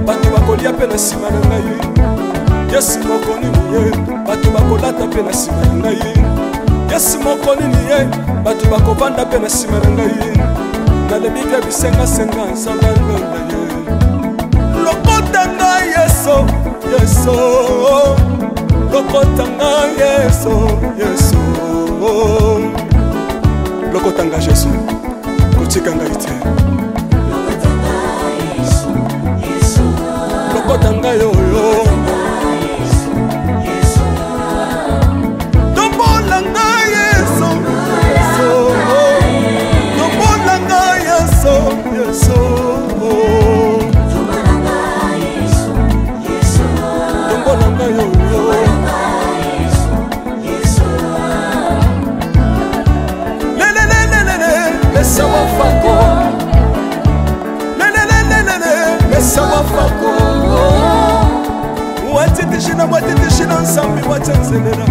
Bato bakolia pe na sima na ngai. Yesu moko nini ye bato bakolata pe na sima na ngai. Yesu moko nini ye bato bakovanda pe na sima na ngai. Nalebi bia bisenga senga nsamba londa ye. Lokota ngai Yesu Yesu. Lokota ngai Yesu Yesu. Lokota ngai Yesu. Kotika ngai te. Lokotanga yo yo Dombolanga Yesu Yesu Dombolanga Yesu Yesu Dombolanga yo yo Mesa wafako Mesa wafako Watitishina nsambi watenzelela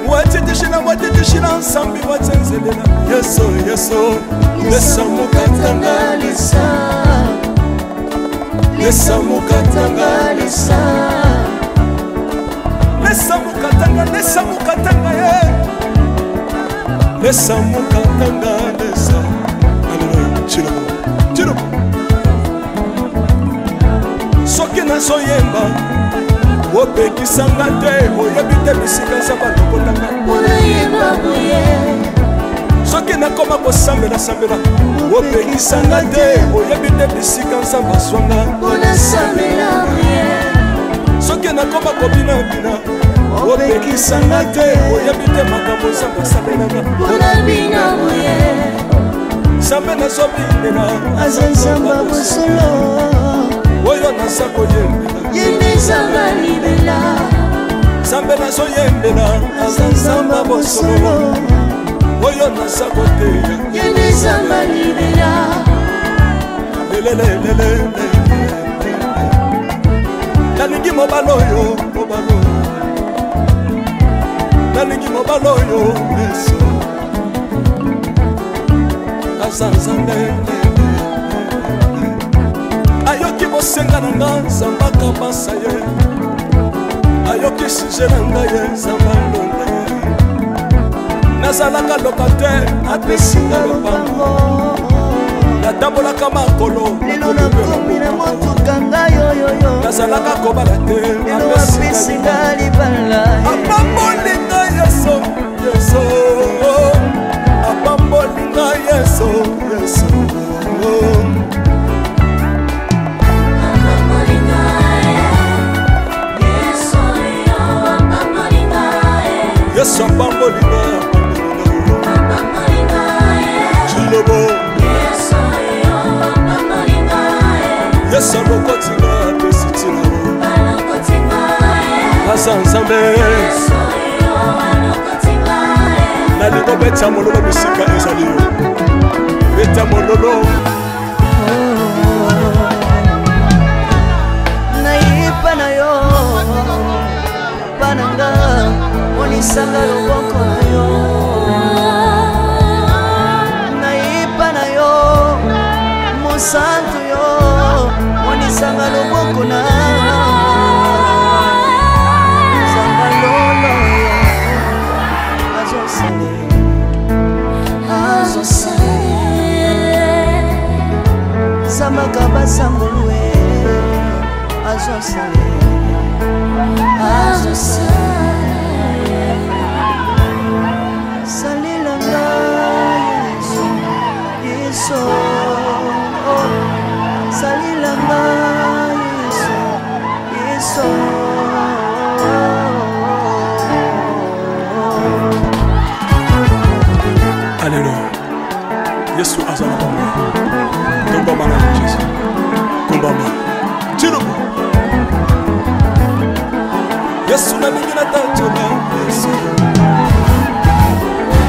Watitishina nsambi watenzelela Yesu Yesu Lesa mukatanga lesa Lesa mukatanga lesa pesa mokatanga lesa Alléluia Chilobo Chilobo soki nazoyemba opekisanga te oyebi te bisika nzambe alokotanga onayemba boye soki nakoma kosambela opekisanga te oyebi te bisika nzambe azwanga onasambela boye soki nakoma kobinabina opekisanga te oyebi te makambo nzambe asambelanga onabina boye nzambe nazobinela aza nzambe bosolo oyo naza koyembela yende nzambe libela nzambe nazoyembela aza nzambe bosolo oyo naza koteya yende nzambe libela lelelelelele nalingi mobala oyo nalingi mobala oyo yesu aza nzambe ayoki bosenga na nga nzambe akabasa ye ayoki suje na ngai ye nzambe alonda ye nazalaka lokater apesinga lopango natambolaka makolo lelo nakomi na motuka ngai oyoyo nazalaka kobala te lelo apesinga libala apambolinga yeso yeso apambolinga yeso yeso yesu apambolinga Chilobo yesu alokotinga apesitina aza nzambe nalingo beta mololo bisika ezali yo beta mololo nayipa na yo pananga monisanga loboko na yo nayipa na yo mosantu yo monisanga loboko na nzamba lolo azosale zambaka basambolwe azosale salela ngai yesu yesu salela ngai yesu yesu Alléluia yesu azala bama tombama na Jésus kombama Chilobo yesu nalingi natanjola yesu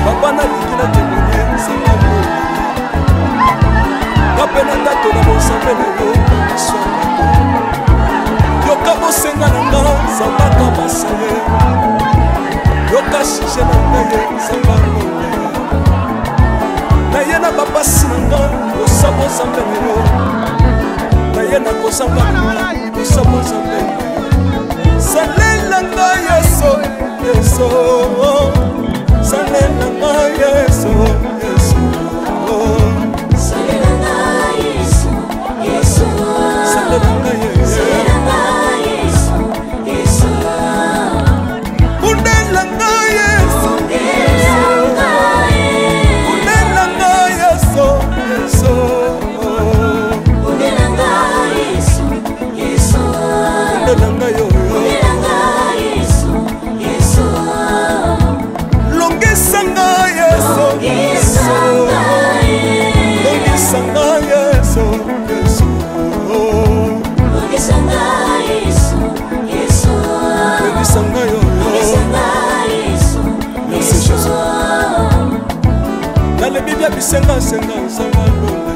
papa nalingi natemone nzambe kape na tatola bosambe na yo yoka bosenga na nga nzambe akabasa ye yoka shije na ngai ye nzambe alonda ye naye na bapasi na nga kosaba nzambe na yo naye na kozanga kosaba nzambe na yo salela nga yesu yesu salela nga yesu yesu salela ngai yesu yesu salela nga yesu yesu kundela nga yesu kundela nga yesu yesu kundela ngai yesu yesu kundela nga yo longisa nga yesu yesu longisa nga yesu yesu longisa ngai yesu yesu longisa nga yo merci Jésus nalebi bya bisengasenga nzanga londa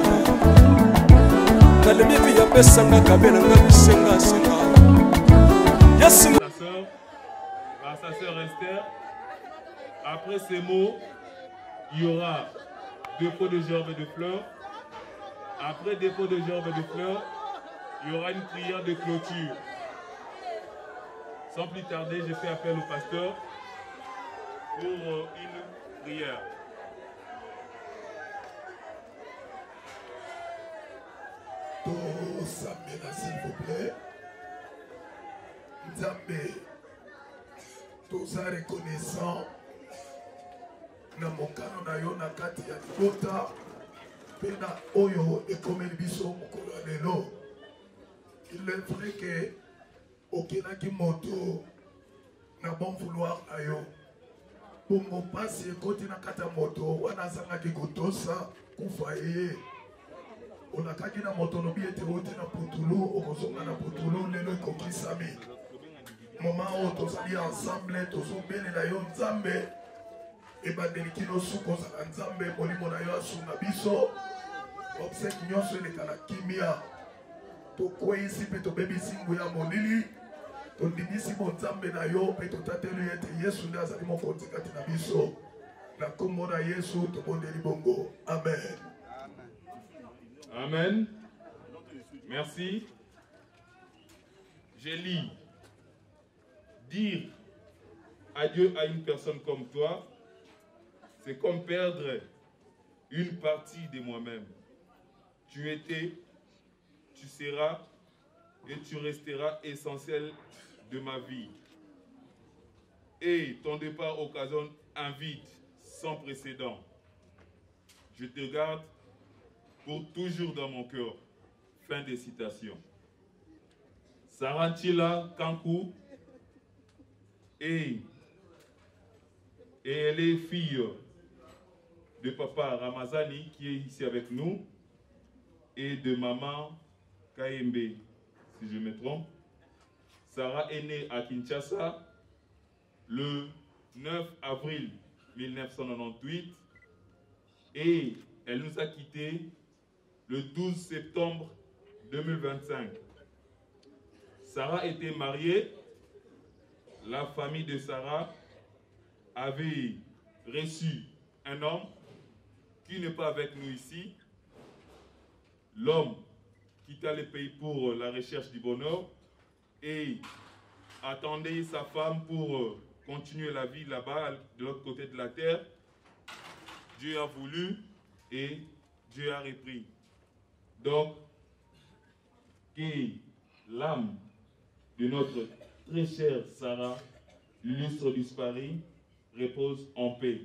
nalebi bya pesanga kabela nga bisengasenga yesu à sa sœur Esther. Après ces mots, il y aura dépôt de gerbes et de fleurs. Après dépôt de gerbes et de fleurs, il y aura une prière de clôture. Sans plus tarder, je fais appel au pasteur pour une prière. Zambela, s'il vous plaît. Nzambe, tous reconnaissant na mokano na yo na kati ya libota pena oyo ekomeli biso mokolo ya lelo. Il est vrai que okenaki moto na bon vouloir na yo bongo pasi ekoti na kati ya moto wana azangaki kotosa kufa ye olakaki na moto lobi ete oti na putulu okozonga na putulu lelo ekokisami moma oyo tozali ensemble tozobelela yo nzambe ebandeli kino suka ozala nzambe molimo na yo asunga biso obseki nyonso eleka na kimia tokweyisi mpe tobebisi nguya ya molili tondimisi bonzambe na yo mpe totateli ete yesu nde azali mokonzi kati na biso na kombo na yesu tobondeli bongo amen. Amen. Merci. Je lis. Dire adieu à une personne comme toi, c'est comme perdre une partie de moi-même. Tu étais, tu seras et tu resteras essentiel de ma vie. Et ton départ occasionne un vide sans précédent. Je te garde pour toujours dans mon cœur. Fin de citation. Sarantila Kankou et elle est fille de papa Ramazani qui est ici avec nous et de maman Kaembe, si je me trompe. Sarah est née à Kinshasa le 9 avril 1998 et elle nous a quittés le 12 septembre 2025. Sarah était mariée. La famille de Sarah avait reçu un homme qui n'est pas avec nous ici. L'homme quitta le pays pour la recherche du bonheur et attendait sa femme pour continuer la vie là-bas, de l'autre côté de la terre. Dieu a voulu et Dieu a repris. Donc, que l'âme de notre très chère Sarah, l'illustre disparu, repose en paix.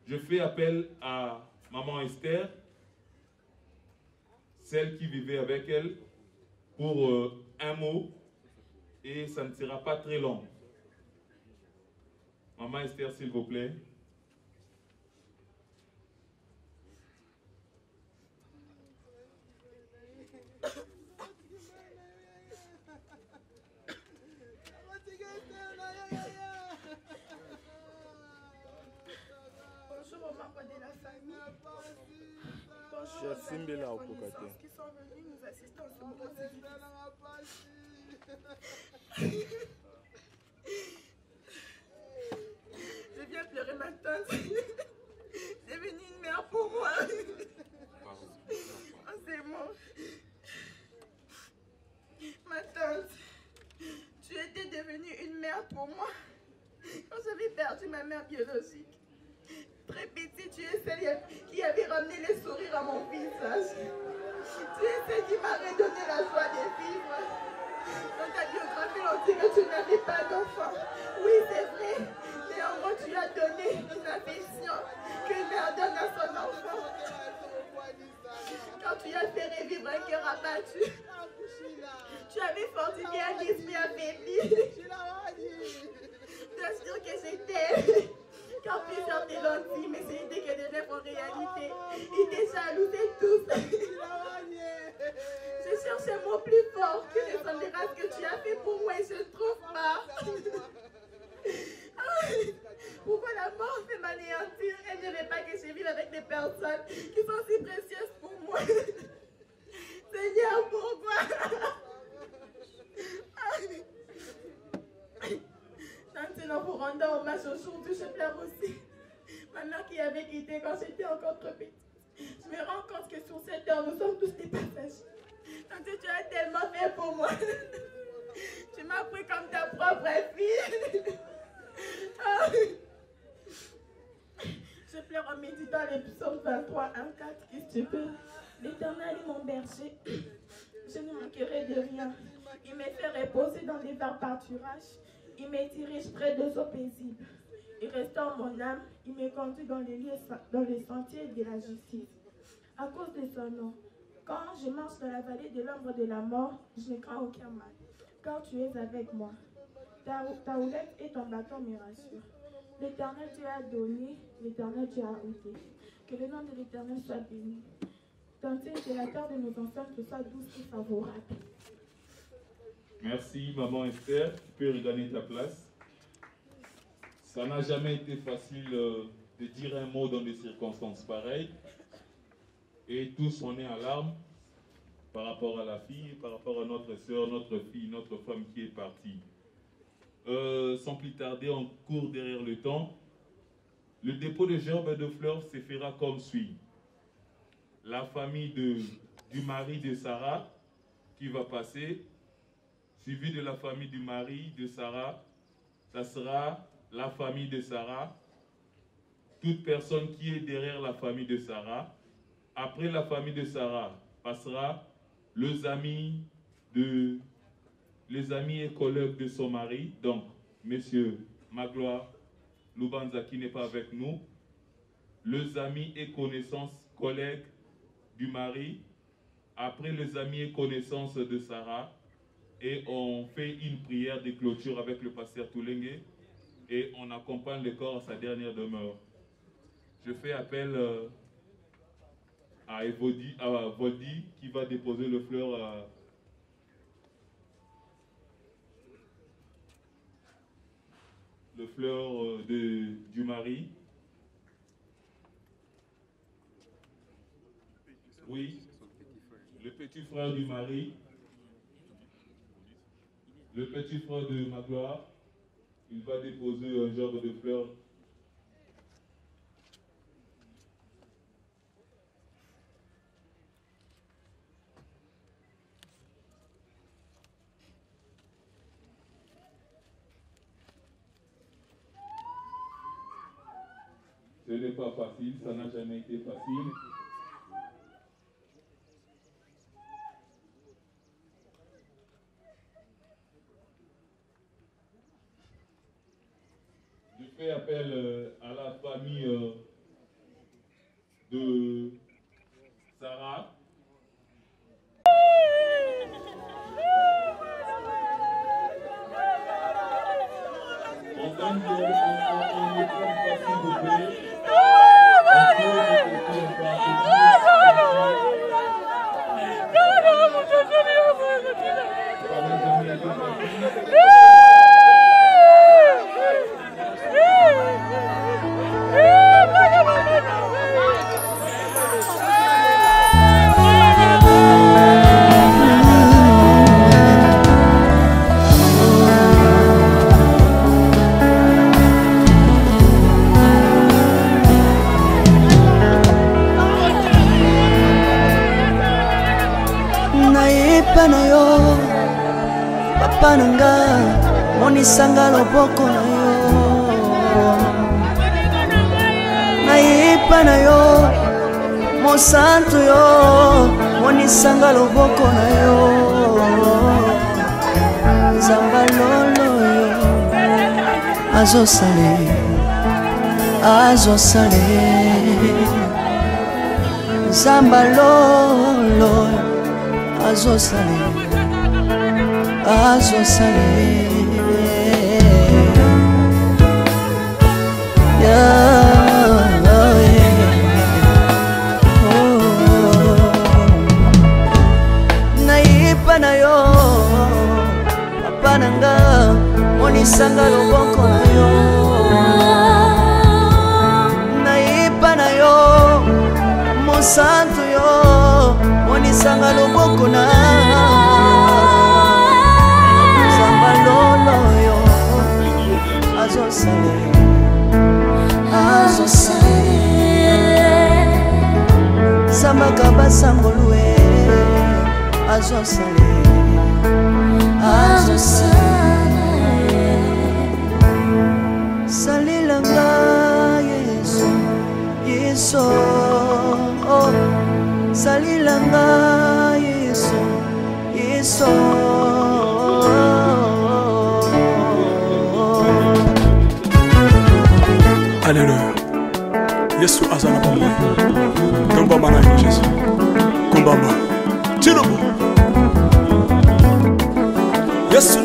Je fais appel à maman Esther, celle qui vivait avec elle, pour un mot, et ça ne sera pas très long. Maman Esther, s'il vous plaît. Bonjour aux membres de la famille. Bonjour Je aux suis amis Mbela et au connaissances Kokate. qui sont venus nous assister en ce moment si difficile. Je viens pleurer ma tante. C'est devenu une mère pour moi. Oh, c'est bon. Ma tante, tu étais devenue une mère pour moi quand j'avais perdu ma mère biologique. Très petite, tu es celle qui avait ramené les sourires à mon visage. Tu es celle qui m'a redonné la joie de vivre. Dans ta biographie, on dit que tu n'avais pas d'enfant. Oui, c'est vrai. Néanmoins, tu as donné une affection qu'une mère donne à son enfant. Quand tu as fait revivre un cœur abattu, tu avais fortifié un esprit affaibli. Bien sûr que j'étais. Car plusieurs te l'ont dit, mais c'est l'idée que de rêves en réalité. Ils étaient jaloux et tous. Je cherche un mot plus fort que les grâces que tu as fait pour moi et je ne trouve pas. Pourquoi la mort fait m'anéantir? Elle ne veut pas que je vive avec des personnes qui sont si précieuses pour moi. Seigneur, pourquoi? Maintenant, pour rendre hommage aujourd'hui, je pleure aussi. Ma mère qui avait quitté quand j'étais encore trop petite. Je me rends compte que sur cette terre, nous sommes tous des passagers. Tante, tu as tellement fait pour moi. Tu m'as pris comme ta propre fille. Je pleure en méditant les psaumes 23, 1, 4, qu'est-ce que tu peux? L'Éternel est mon berger. Je ne manquerai de rien. Il me fait reposer dans des verts pâturages. Il me dirige près des eaux paisibles. Il restaure mon âme. Il me conduit dans les sentiers de la justice. À cause de son nom, quand je marche dans la vallée de l'ombre de la mort, je ne crains aucun mal, car tu es avec moi. Ta houlette et ton bâton me rassurent. L'Éternel Dieu a donné, l'Éternel Dieu a ôté. Que le nom de l'Éternel soit béni. Tentez que la terre de nos ancêtres soit douce et favorable. Merci, maman Esther. Tu peux regagner ta place. Ça n'a jamais été facile de dire un mot dans des circonstances pareilles. Et tous, on est à larmes par rapport à la fille, par rapport à notre soeur, notre fille, notre femme qui est partie. Sans plus tarder, on court derrière le temps. Le dépôt de gerbes et de fleurs se fera comme suit. La famille du mari de Sarah qui va passer, suivi de la famille du mari de Sarah, ça sera la famille de Sarah, toute personne qui est derrière la famille de Sarah. Après la famille de Sarah passera les amis et collègues de son mari, donc monsieur Magloire Lubanza qui n'est pas avec nous, les amis et connaissances, collègues du mari, après les amis et connaissances de Sarah, et on fait une prière de clôture avec le pasteur Toulengue et on accompagne le corps à sa dernière demeure. Je fais appel à Voldy qui va déposer le fleur du mari. Oui, le petit frère du mari, le petit frère de Magloire, il va déposer un genre de fleurs. Ce n'est pas facile, ça n'a jamais été facile. Je fais appel à la famille de Sarah. On donne on ne prend pas s'il vous plaît. Papa nanga monisanga loboko na yo nayepa na yo mosantu yo monisanga loboko na yo nzamba lolo yo azosale nzamba lolo azosale nayipa na yo papa nanga monisanga loboko na yo nayipa na yo mosantu yo monisanga loboko na Samaka sangolwe azosale salilanga Yesu salilanga Yesu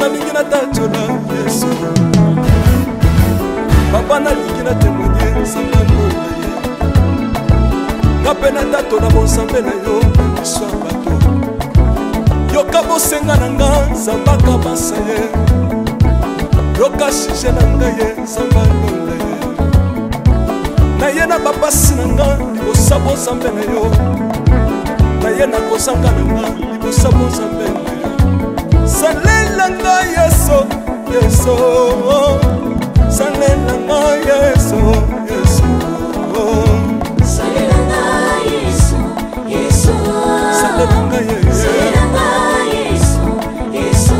nalingi natatola Yesu papa nalingi natemonie nzambe ndola ye nga mpe natatola bonzambe na yo miso ya bato yoka bosenga na nga nzambe akabasa ye yoka shije na nga ye nzambe alonda ye na ye na bapasi na nga libosa bonzambe na yo na ye na kozanga na nga libosa bonzambe na yo salela nga Yesu Yesu salela nga Yesu Yesu salela nga Yesu Yesu salela nga Yesu Yesu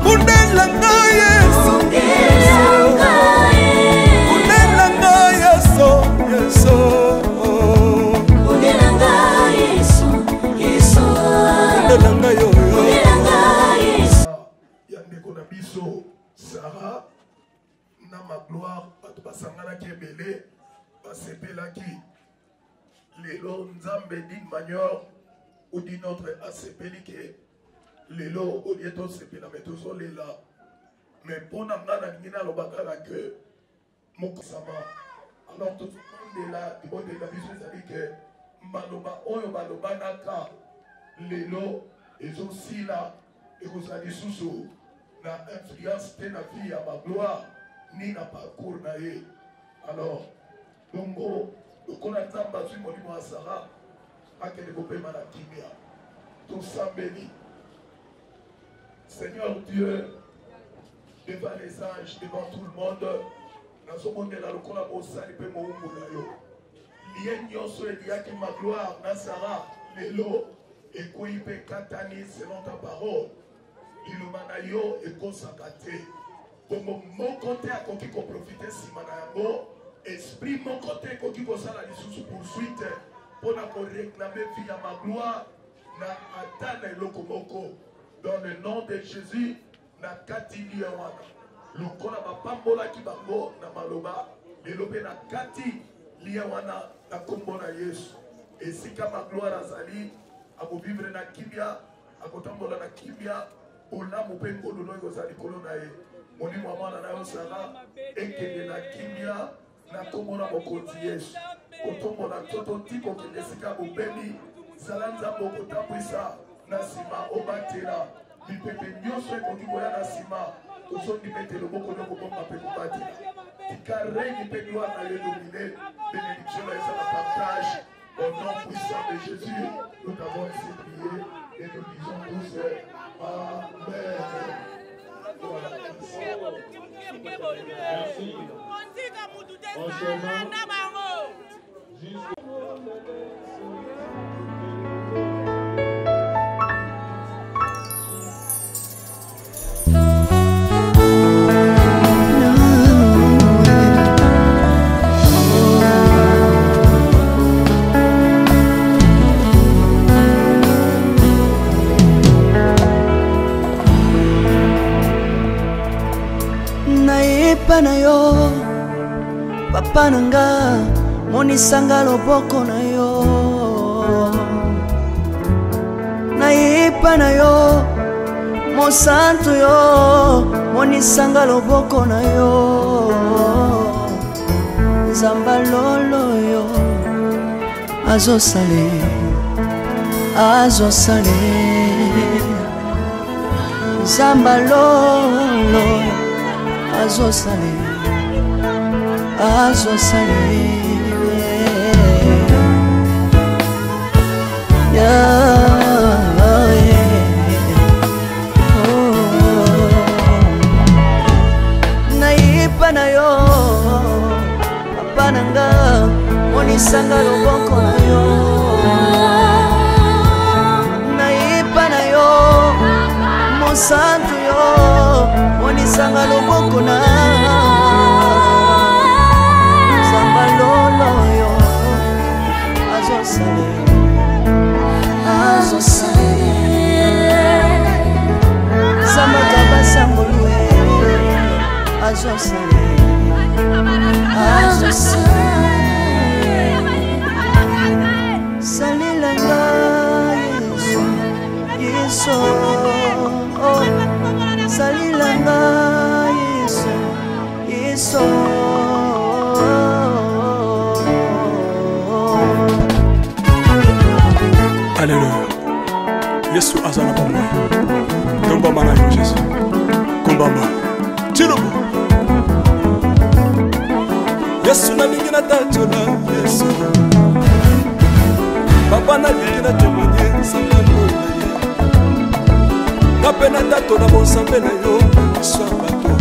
undela nga Yesu undela nga Yesu Yesu undela nga Yesu Yesu undela nga yo Sarah na magloire bato basanganaki ebele basepelaki lelo nzambe d'une manière ou d'une autre asepeli ke lelo olie tosepela me tozolela mais mpona nga nalingi nalobaka na ke mokosama alors tozomondela libondeli na biso ezali ke maloba oyo balobanaka lelo ezosila ekozala lisusu na influence te na vie ya bagloire ni na parcours na ye alors bongo lokola nzambe azwi molimo ya Sara akende kopema na kimia tosambeli Seigneur Dieu devant les anges devant tout le monde nazomondela lokola mosali mpe mowumbu na yo liye nyonso eliaki magloire na Sara lelo ekweyi mpe katani selon ta parole iloba na yo ekosaka te bongo moko te akoki koprofite nsima na yango esprit moko te ekoki kosala lisusu poursuite mpona koreklame vi ya magloire na ata na eloko moko dans le nom de Jésus na kati liye wana lokola bapambolaki bango na maloba lelo mpe na kati liye wana na kombo na Yesu esika magloire azali akovivre na kimia akotambola na kimia olamu mpe ngololo ekozala likolo na ye molimo ya mwana na yo Sara ekende na kimia na kombo na mokonzi Yesu otombola toto ti kokende esika bobemi zala nzambe okotambwisa na nsima obatela mipepe nyonso ekoki koya na nsima ozondimete loboko nde kobomba mpe kobatela tika reine mpe gloire na ye domine bénédiction na eza na partage au nom puissant de Jésus nous t'avons ainsi prié et nous disons tous Amen. Voilà. Merci. Enchaînement. na yo papa nanga monisanga loboko na yo nayepa na yo mosantu yo monisanga loboko na yo nzamba lolo yo azosale nzamba lolo azosale nayipa na yo papa nanga monisanga loboko na yo nayipa na yo mosantu yo monisanga loboko na nzamba lolo yo azosale nzamba kabasangolue azosale salilanga Yesu oh. Mbamba Chilubu Yesu na lingi na tachola Yesu Papa na lingi na temonye Sambalo na ye Kapena tato na bonsambe na yo Iswa bato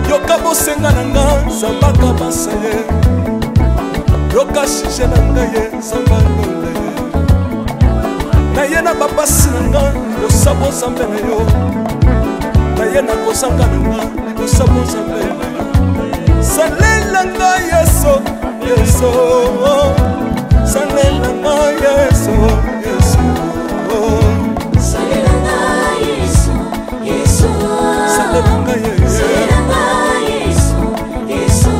Yoka bosenga na nga Zambaka basa ye Yoka shije na nga ye Sambalo na ye Na ye na babasi na nga Yosa bonsambe na yo Na ye na kosanga na nga Yosa bonsambe na yo Salela nga Yesu Yesu Salela nga Yesu Yesu Salela nga Yesu Yesu Salela nga Yesu Salela nga Yesu Yesu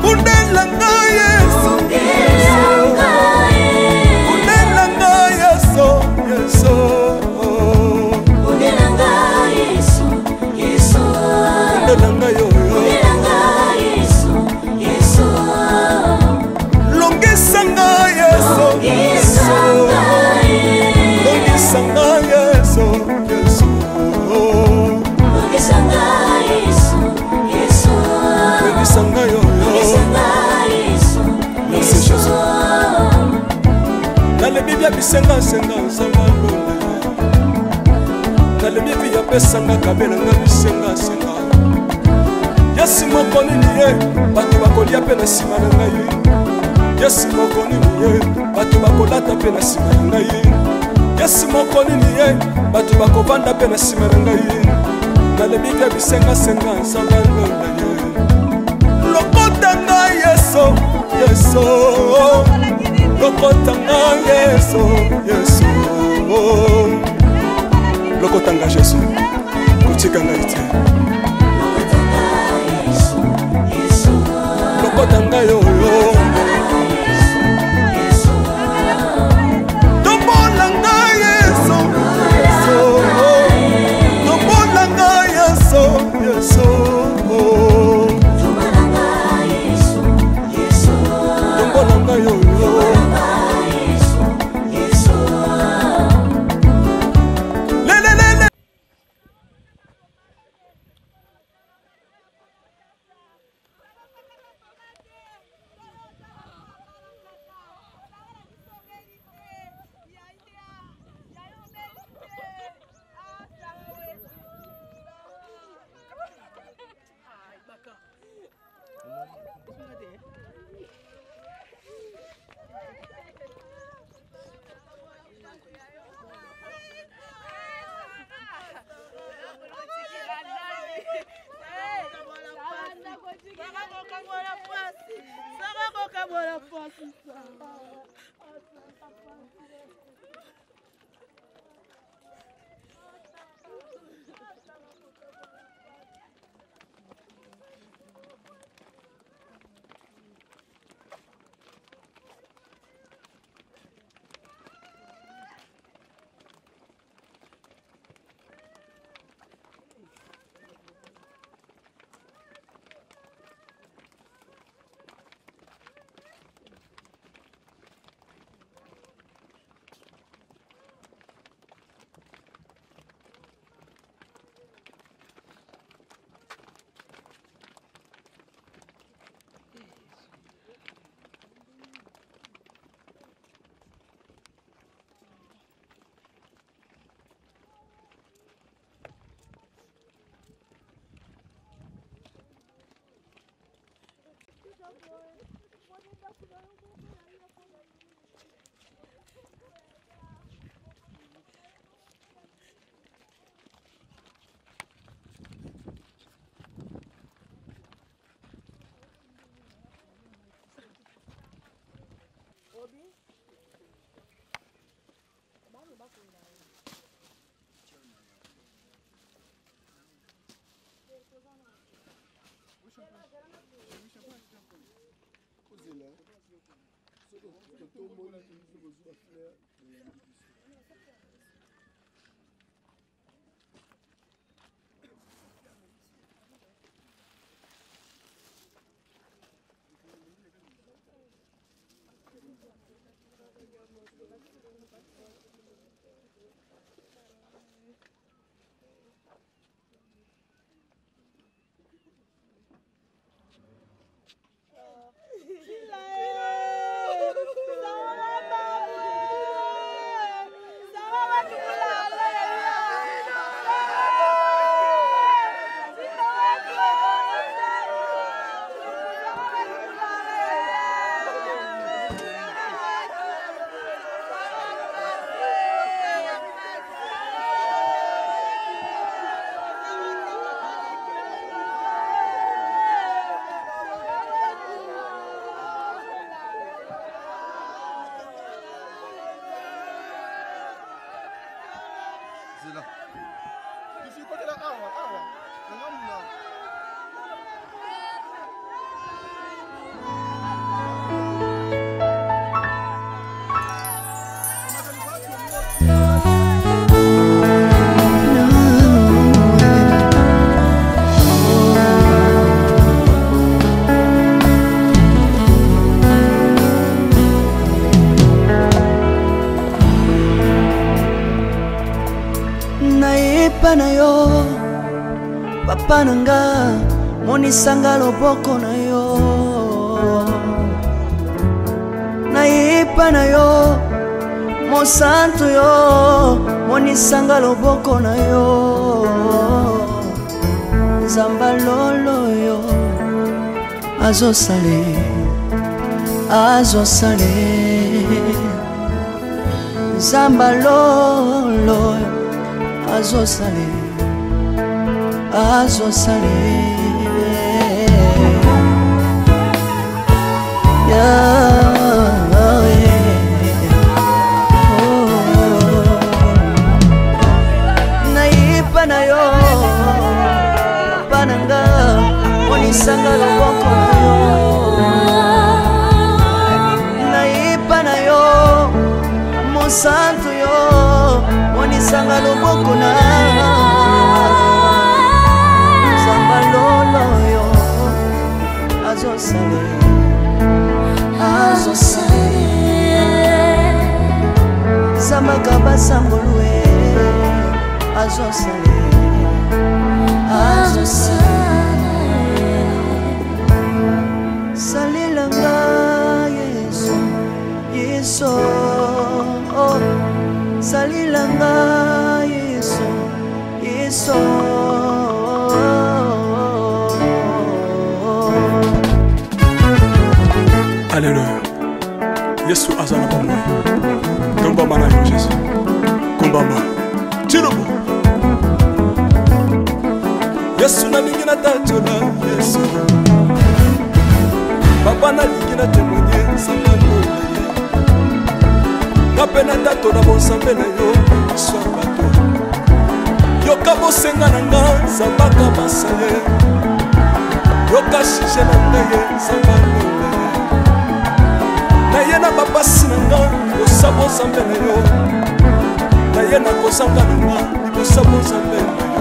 Undela nga Yesu Undela nga Yesu Yesu Undela nga Yesu Yesu Undela nga yo Longisanga Yesu Yesu Longisanga Yesu Yesu Longisanga Yesu Yesu Longisanga yo Longisanga Yesu Merci Jésus Dans le Bible bisenga senga sanga lole Dans le Bible ya pesanga kabela nga bisenga senga Yesu moko nini ye bato bakolia pe na sima na ngai Yesu moko nini ye bato bakolata pe na sima na ngai Yesu moko nini ye bato bakovanda pe na sima na ngai nalebi bya bisenga senga nsanga lola ye lokota nga Yesu Yesu lokota nga Yesu Yesu lokota nga Yesu kotika nga ite lokota nga yo tombola nga Yesu tombola nga Yesu Yesu tombola nga yo Na yo papa nanga monisanga loboko na yo naipa na yo mosantu yo monisanga loboko na yo nzamba lolo yo azosale nzamba lolo yo azosale naipa na yo papa nanga monisanga loboko na yo naipa na yo mosantu yo monisanga loboko na nzamba lolo yo azosale zambaka basambolue azosale salilanga yesu yesu salilanga yesu yesu Alléluia. Yesu azana bamwe. Tomba mana yo Jésus. Kumbamba. Tirobo. Yesu na lingi na tachola Yesu. Papa na lingi na témoigner sambalo na ye. Kapena tato na bonsambe na yo so bato. Yoka bosenga na nga sambaka masaye. Yoka shishe na ngaye sambalo na ye. Na ye na bapasi na nga kosabo zambe na yo. Na ye na kozanga na nga kosabo zambe na yo.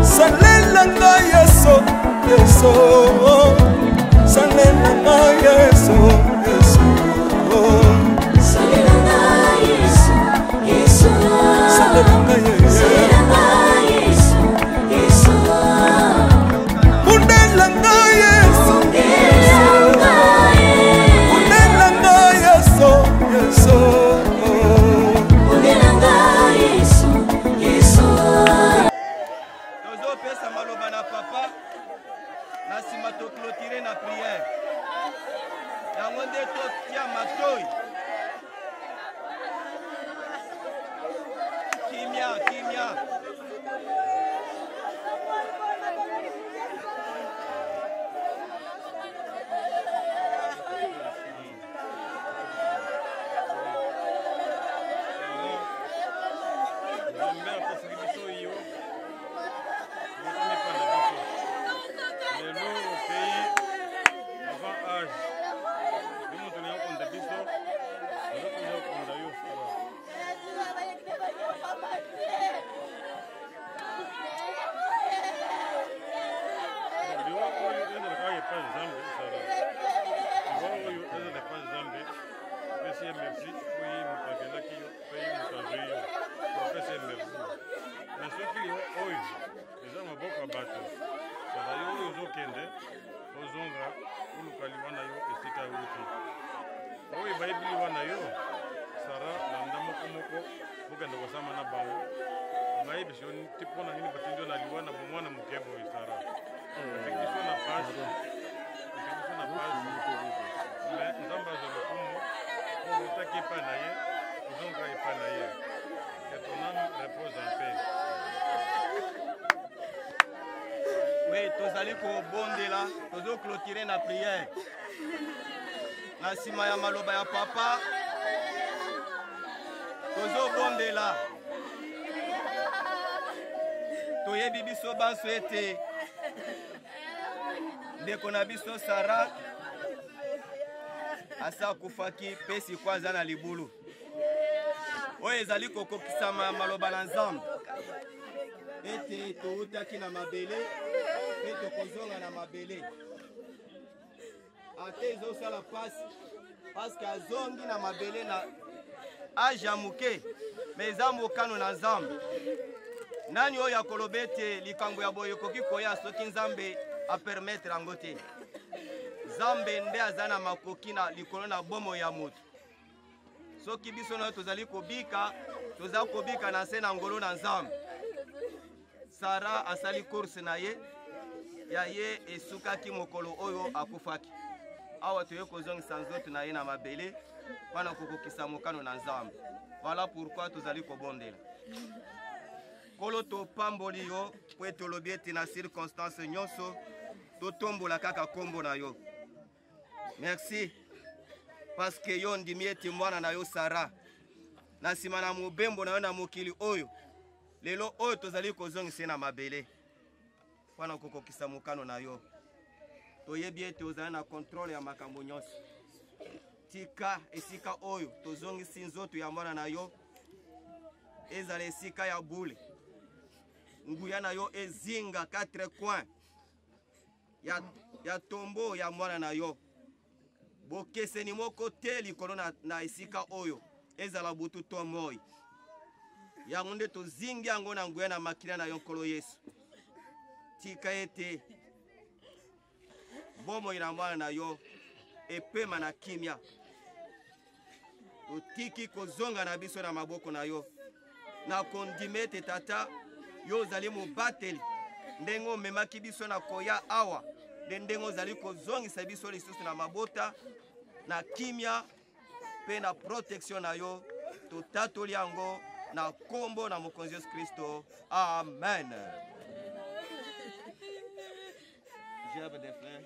Salela nga Yesu, Yesu. Salela nga Yesu, Yesu. Salela nga Yesu, Yesu. Salela nga Yesu, Yesu. Mundela nga Yesu, Mundela nga Yesu, Yesu. Mundela nga Yesu, Yesu. Tozopesa maloba na papa na nsima toclôturer na prière yango nde totia matoi kimia tozali kobondela tozoclôturer na prière na nsima ya maloba ya papa tozobondela Boyebi biso banso ete ndeko na biso Sara asa kufaki pesi kwanza na libulu oyo ezali kokokisama maloba na Nzambe ete toutaki na mabele pe tokozonga na mabele ate ezosala pasi paske azongi na mabele na aja muke me eza mokano na Nzambe. Nani oyo akoloba ete likambo ya boye ekoki koya soki Nzambe apermettre yango te. Nzambe nde aza na makoki na likolo na bomo ya moto. Soki biso nayo tozali kobika na se na ngolo na Nzambe. Sara asali course na ye ya ye esukaki mokolo oyo akufaki. Awa toye kozongisa nzoto na ye na mabele wana kokokisa mokano na Nzambe. Voilà pourquoi tozali kobondela. Kolo to pamboli yo po etolobi ete na circonstance nyonso totombola kaka kombo na yo. Merci parce que yo ndimi ete mwana na yo Sara na nsima na mobembo na yo na mokili oyo lelo oyo tozali kozongisa na mabele wana kokokisa mokano na yo. Toyebi ete ozali na contrôle ya makambo nyonso. Tika esika oyo tozongisi nzoto ya mwana na yo ezala esika ya bule. Nguya na yo ezinga 4 coins ya tombo ya mwana na yo. Bokeseni moko te likolo na esika oyo ezala butu to moi. Yango nde tozingi yango na nguya na makila na yo nkolo Yesu. Tika ete bomo ina mwana na yo epema na kimia. Otiki kozonga na biso na maboko na yo. Na kondimete tata yo zali mobateli ndengo memaki biso na koya awa ndengo zali kozongisa biso lisusu na mabota na kimia pe na protection na yo totatoli yango na kombo na mokonzi Yesu Kristo. Amen. J'avais des frères.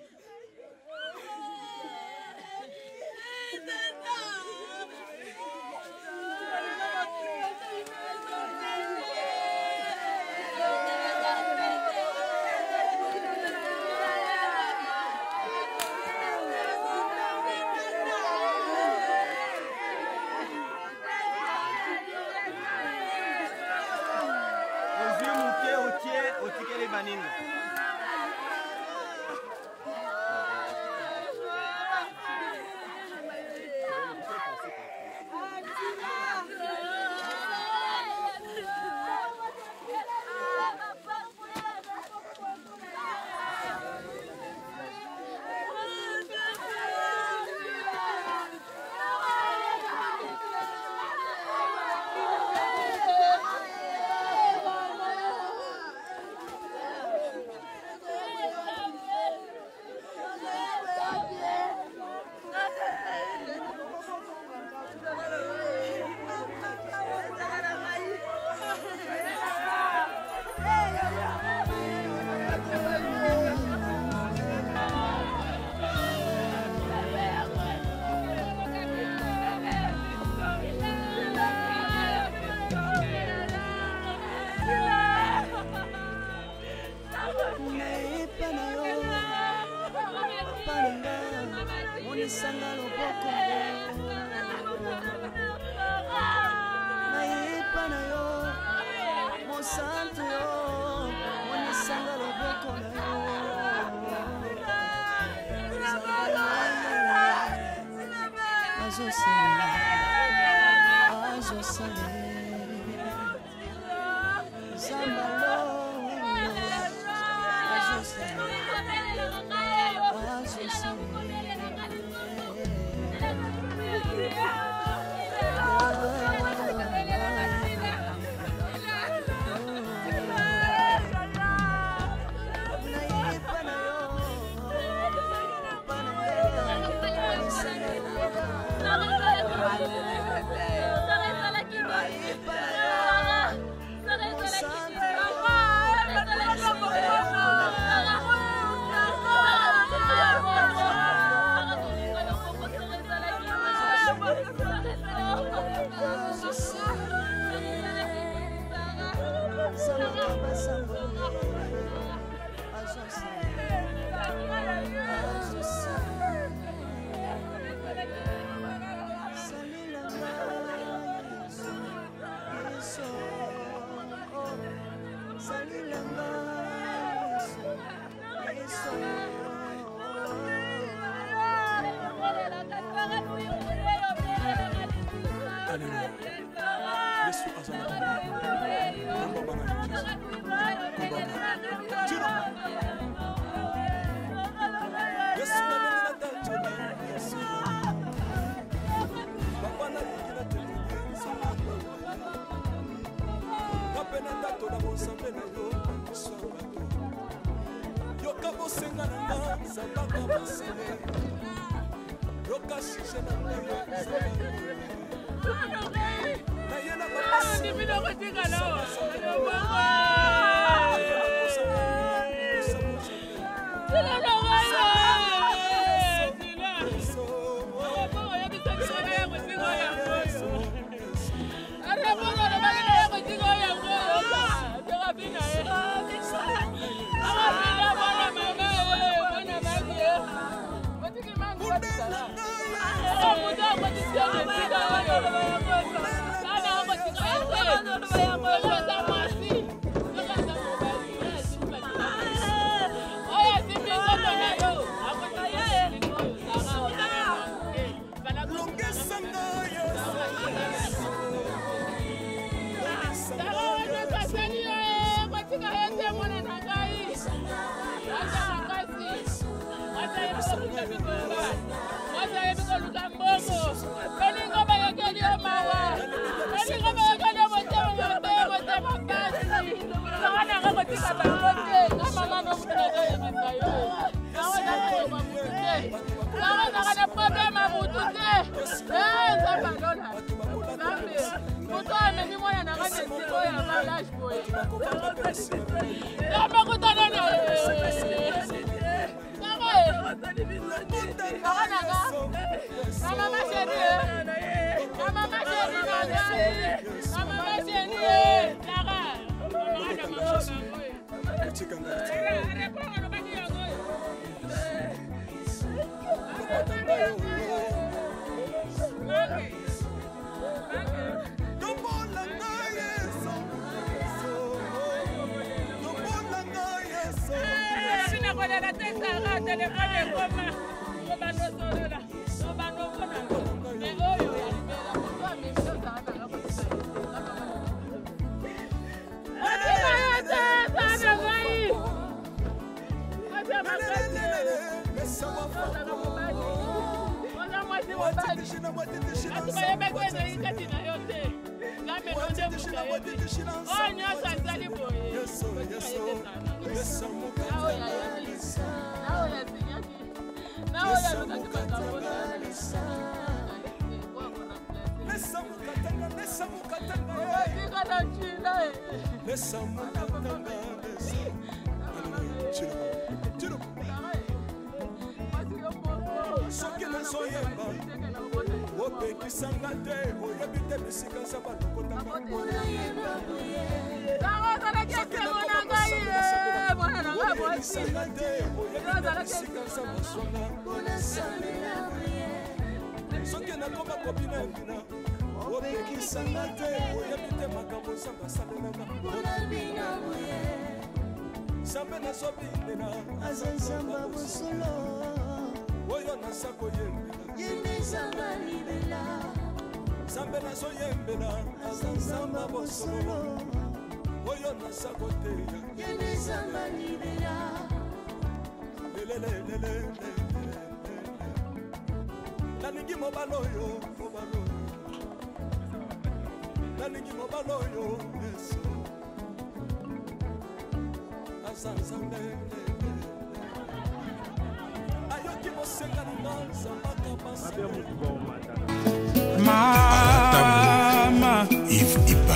Mama, Yves Ipa.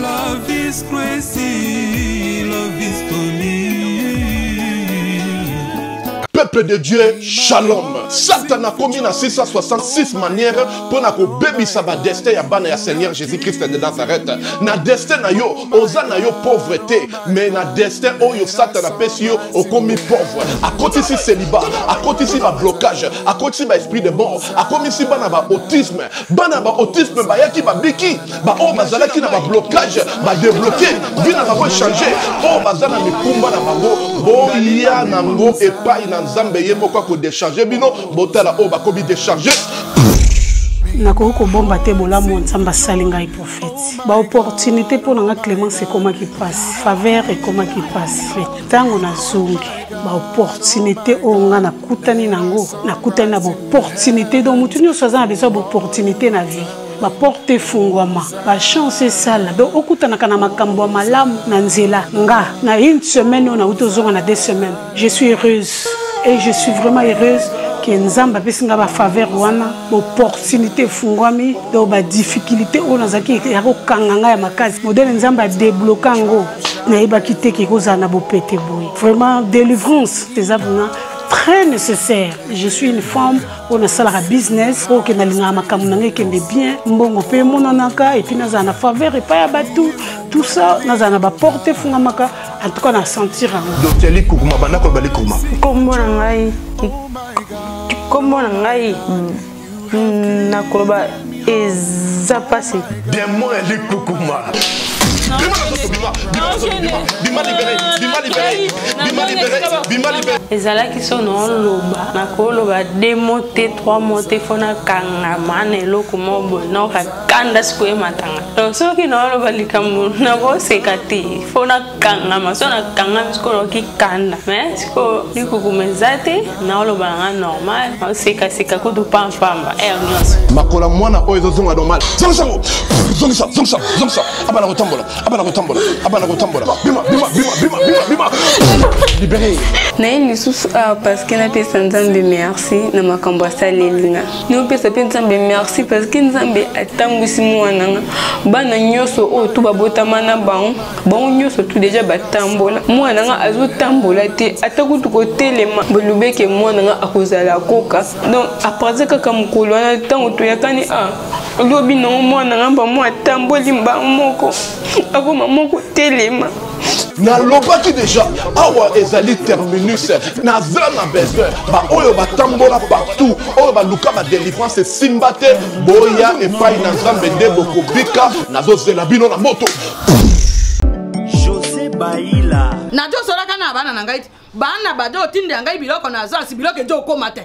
Love is crazy, love is funny. Peuple de Dieu, shalom. Satan a commis na 666 manières pour na ko baby saba destin ya bana ya Seigneur Jésus-Christ de Nazareth. Na destin na yo, oza na yo pauvreté, mais na destin oyo Satan a pesi yo o commis pauvre. A côté si célibat, a côté si ba blocage, a côté si ba esprit de mort, a commis si bana ba autisme ba yaki ba biki, ba o bazala ki na ba blocage, ba débloquer, vina ba ko changer, o bazala mi kumba na bango, bo ya nango epai na Nzambe ye moko ko décharger bino botala o ba kobi décharger. Nakoko ko bomba te bolamu Nzamba salinga prophète. Ba opportunité pour nga Clémence comment qui passe, faveur et comment qui passe. Tango na zungi ba opportunité o nga na kutani nango, na kutani na opportunité donc mutu nyo soza na besoin d'opportunité na vie. baporte efungwama bachance esala donc okutanaka na makambo ya malamu na nzela nga na une semaine oyo nauti ozonga na 2 semaines je suis heureuse et je suis vraiment heureuse que nzambe apesi nga bafaveur wana baopportunité efungwami donc badifficulté oyo nazalaki ya kokanga ngai ya makasi modele nzambe adebloka yango nayebaki te ke kozala na bopete boye vraiment délivrance eza vraiment très nécessaire. Je suis une femme, on a salaire business, on a linga makamuna qui est bien, mbongo pe mononaka et puis nous avons faveur et pas batou, tout ça nous avons ba porter fungamaka en tout cas on a sentir. Docteur Li Kukuma bana ko bali kuma. Comment ngai na koloba eza passé. Bien moi Li Kukuma. ezalaki so noloba nakoloba 2 mots te 3 mots te fona kangama na eloko moko boye nakokakanda sikoyematanga donc soki naoloba likambo nakoseka te fona kangama so nakangami siko nakoki kanda mais siko likukuma eza te naoloba nanga normal naosekaseka kutu pampamba nyonso makola mwana oyo ezozonga normal zongisa abana kotambola bima libéré naye lisusu parce que napesa nzambe merci na makambo asalelinga naopesa mpe nzambe merci parce que nzambe atambwisi mwana nga bana nyonso oyo tu babotama na bango nyonso tu deja batambola mwana nga azotambola te ata kutu kotelema bolobeke mwana nga akozala koka donc apartir kaka mokolo wana ntango toyakani lobi nango mwana nga bamo atamboli mbango moko akoma moko telema nalobaki déjà awa ezali terminus naza na besoin baoyo batambola partout oyo baluka badelivrance esimba te boya epai na nzambe nde bokobika nazozela bino na moto José Baila najosolaka na bana na ngai bana bado otinde ya ngai biloko na azasi biloko ejo okoma te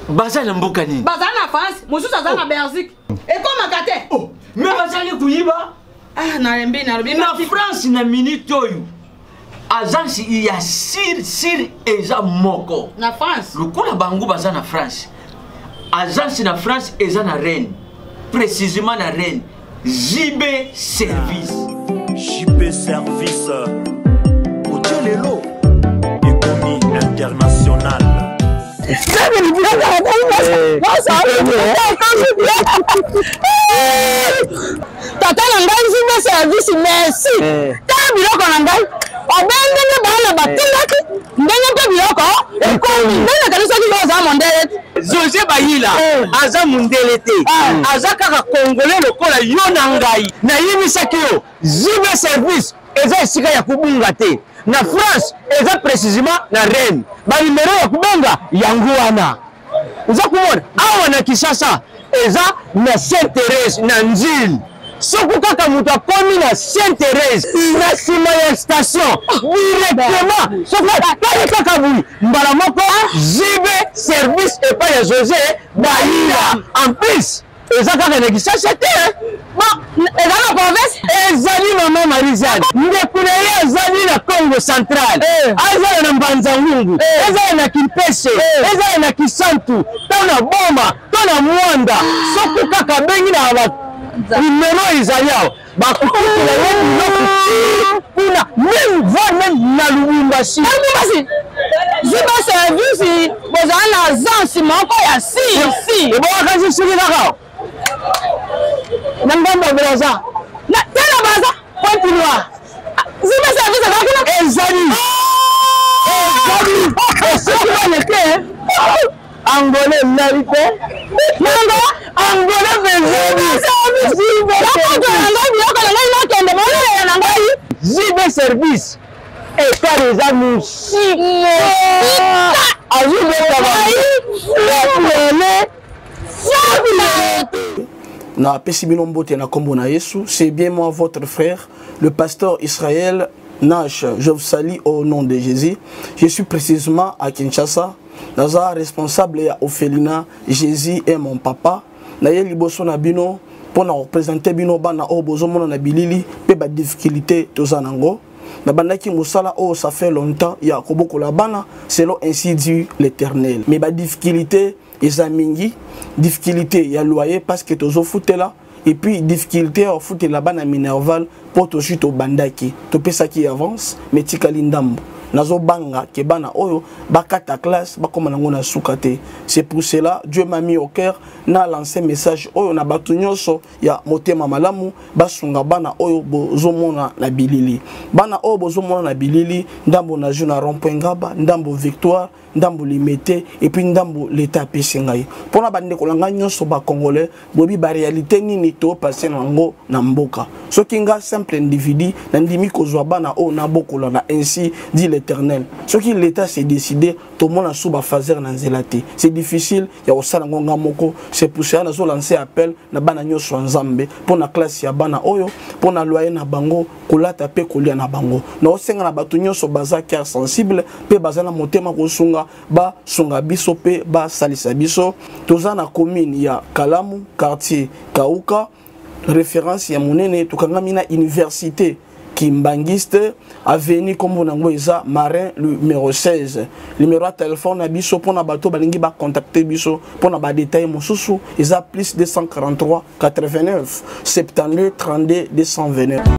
baza na mboka nini baza na France mosusu aza na Belgique ekomaka te me bazali kuyiba nalembi nalobi na France na minute oyo agence ya sir eza moko na France lokola bango baza na France agence na France eza na Rennes précisément na Rennes JB Service Otelelo économie internationale tata na ngai JB Service merci ta biloko na ngai obengenge bana batindaki ndenge mpe biloko ekomi ndenge kanisaki oza mondele José Baila aza mondele te aza kaka congolais lokola yo na ngai nayemisaki yo JB Service eza esika ya kubunga te na France eza précisément na Rennes banimero ya kubenga yango wana oza komona awa na Kinshasa eza na Sainte-Thérèse na Nzili soki kaka moto akomi na Sainte-Thérèse na nsima ya station directement soki atali kaka boyi mbala moko JB Service epai ya José Baila en plus eza kaka na Kinshasa te eza na province ezali mama Marizane ndeko na ye azali na Congo Central azali na Mbanza-Ngungu ezali na Kimpese ezali na Kisantu to na Boma to na Mwanda soki kaka bengi na numero ezali awa bakokutela ye biloko kuna même na Lubumbashi JB Service bozala na agence moko ya si ebowakasi soki kaka na ngambo braza na tena baza continua JB Service ezali soki wane te angolais nali te angolais JB Service ekare eza musike Na Pessimino Mbote na Kombo na Yesu, c'est bien moi votre frère, le pasteur Israël Nash. Je vous salue au nom de Jésus. Je suis précisément à Kinshasa. Naza responsable ya Ophelina, Jésus est mon papa. Na ye liboso na bino pour na représenter bino bana o bozomona na bilili pe ba difficulté tozanango. Na bandaki musala o ça fait longtemps ya kobokola bana selon ainsi dit l'Éternel. Mais ba difficulté eza mingi, difficulté ya loyer parce que tozo futela et puis difficulté au foot là-bas na Minerval pour to chute au bandaki to pesa qui avance mais tikali ndambo nazo banga ke bana oyo bakata classe bakoma nango na sukate. C'est pour cela Dieu m'a mis au cœur na lancé message oyo na batu nyonso ya motema malamu basunga bana oyo bozomona na bilili, bana oyo bozomona na bilili ndambo na juna rond-point Ngaba, ndambo Victoire, ndambo Limete et puis ndambo l'état pesingai pona bande kolanga nyonso ba congolais bobi ba réalité nini to passer nango na mboka soki nga simple individu na ndimi kozwa bana o na bokola na ainsi dit l'Éternel. Soki l'état s'est décidé to mona suba fazer na nzelate c'est difficile ya osala ngonga moko. C'est pour ça nazo lancer appel na bana nyonso nzambe pona classe ya bana oyo pona loyer na bango kolata pe kolia na bango na osenga na batu nyonso baza cœur sensible pe bazana motema kosunga ba sunga biso pe ba salisa biso. Toza na commune ya Kalamu quartier Kauka référence ya monene tukangami na université Kimbangiste avenue comme nango eza Marin numéro 16. Numéro de téléphone na biso pona bato balingi ba contacter biso pona ba détail mosusu eza plus 243 89 72 32 229.